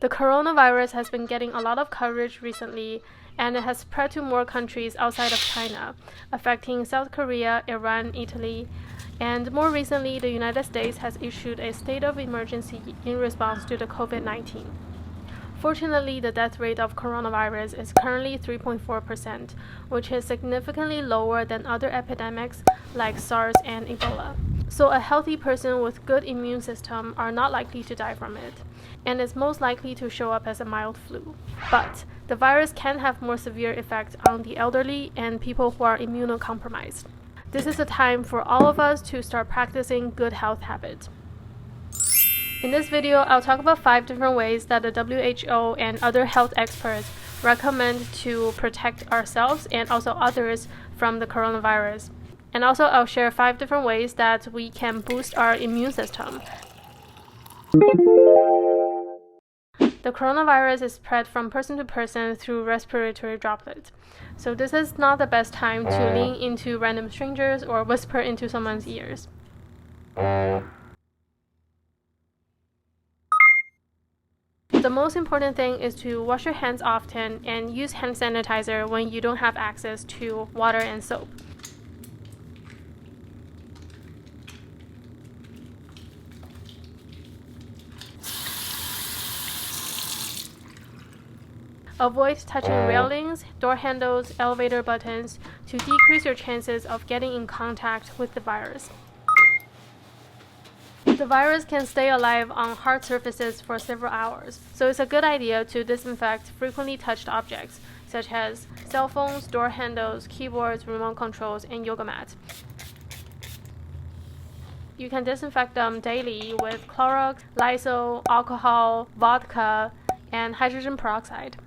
The coronavirus has been getting a lot of coverage recently, and it has spread to more countries outside of China, affecting South Korea, Iran, Italy, and more recently, the United States has issued a state of emergency in response to the COVID-19. Fortunately, the death rate of coronavirus is currently 3.4%, which is significantly lower than other epidemics like SARS and Ebola. So a healthy person with good immune system are not likely to die from it, and is most likely to show up as a mild flu. But the virus can have more severe effects on the elderly and people who are immunocompromised. This is a time for all of us to start practicing good health habits. In this video, I'll talk about 5 different ways that the WHO and other health experts recommend to protect ourselves and also others from the coronavirus. And also, I'll share 5 different ways that we can boost our immune system. The coronavirus is spread from person to person through respiratory droplets. So this is not the best time to lean into random strangers or whisper into someone's ears. The most important thing is to wash your hands often and use hand sanitizer when you don't have access to water and soap. Avoid touching railings, door handles, elevator buttons to decrease your chances of getting in contact with the virus. The virus can stay alive on hard surfaces for several hours, so it's a good idea to disinfect frequently touched objects, such as cell phones, door handles, keyboards, remote controls, and yoga mats. You can disinfect them daily with Clorox, Lysol, alcohol, vodka, and hydrogen peroxide.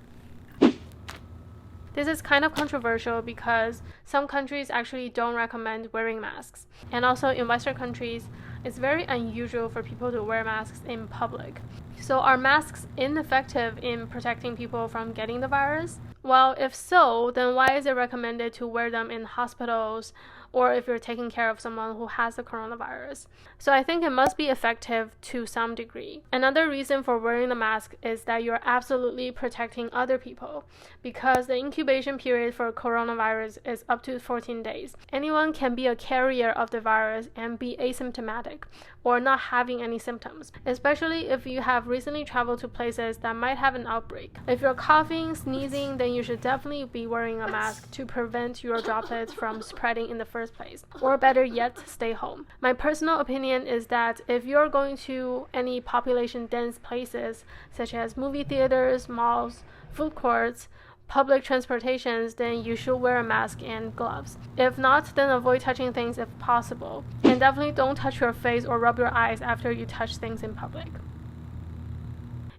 This is kind of controversial because some countries actually don't recommend wearing masks. And also in Western countries, it's very unusual for people to wear masks in public. So are masks ineffective in protecting people from getting the virus? Well, if so, then why is it recommended to wear them in hospitals or if you're taking care of someone who has the coronavirus? So I think it must be effective to some degree. Another reason for wearing the mask is that you're absolutely protecting other people because the incubation period for coronavirus is up to 14 days. Anyone can be a carrier of the virus and be asymptomatic or not having any symptoms, especially if you have recently traveled to places that might have an outbreak. If you're coughing, sneezing, then you should definitely be wearing a mask to prevent your droplets from spreading in the first place, or better yet, stay home. My personal opinion is that if you're going to any population-dense places, such as movie theaters, malls, food courts, public transportations, then you should wear a mask and gloves. If not, then avoid touching things if possible. And definitely don't touch your face or rub your eyes after you touch things in public.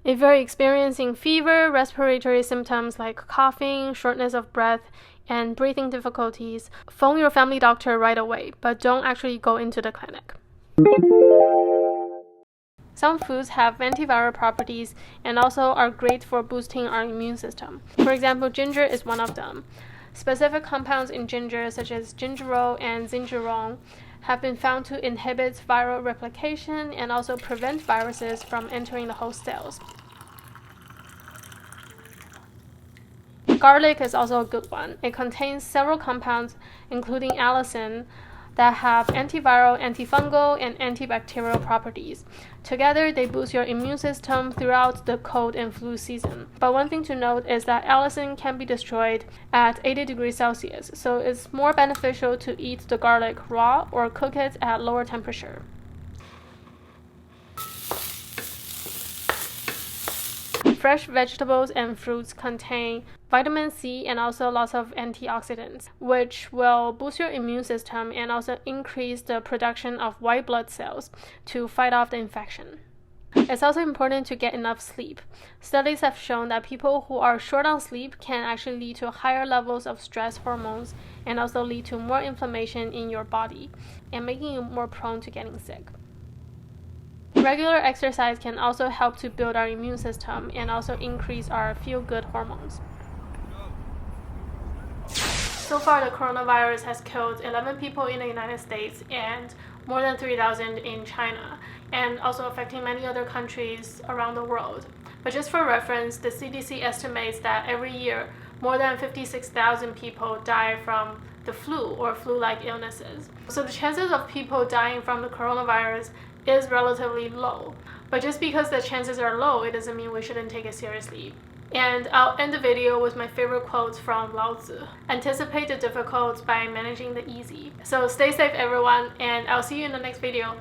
If you're experiencing fever, respiratory symptoms like coughing, shortness of breath, and breathing difficulties, phone your family doctor right away, but don't actually go into the clinic. Some foods have antiviral properties and also are great for boosting our immune system. For example, ginger is one of them. Specific compounds in ginger, such as gingerol and zingerone, have been found to inhibit viral replication and also prevent viruses from entering the host cells. Garlic is also a good one. It contains several compounds, including allicin, that have antiviral, antifungal, and antibacterial properties. Together, they boost your immune system throughout the cold and flu season. But one thing to note is that allicin can be destroyed at 80 degrees Celsius, so it's more beneficial to eat the garlic raw or cook it at lower temperature. Fresh vegetables and fruits contain vitamin C and also lots of antioxidants, which will boost your immune system and also increase the production of white blood cells to fight off the infection. It's also important to get enough sleep. Studies have shown that people who are short on sleep can actually lead to higher levels of stress hormones and also lead to more inflammation in your body and making you more prone to getting sick. Regular exercise can also help to build our immune system and also increase our feel-good hormones. So far, the coronavirus has killed 11 people in the United States and more than 3,000 in China, and also affecting many other countries around the world. But just for reference, the CDC estimates that every year more than 56,000 people die from the flu or flu-like illnesses. So the chances of people dying from the coronavirus is relatively low. But just because the chances are low, it doesn't mean we shouldn't take it seriously. And I'll end the video with my favorite quotes from Lao Tzu. Anticipate the difficult by managing the easy. So stay safe everyone, and I'll see you in the next video.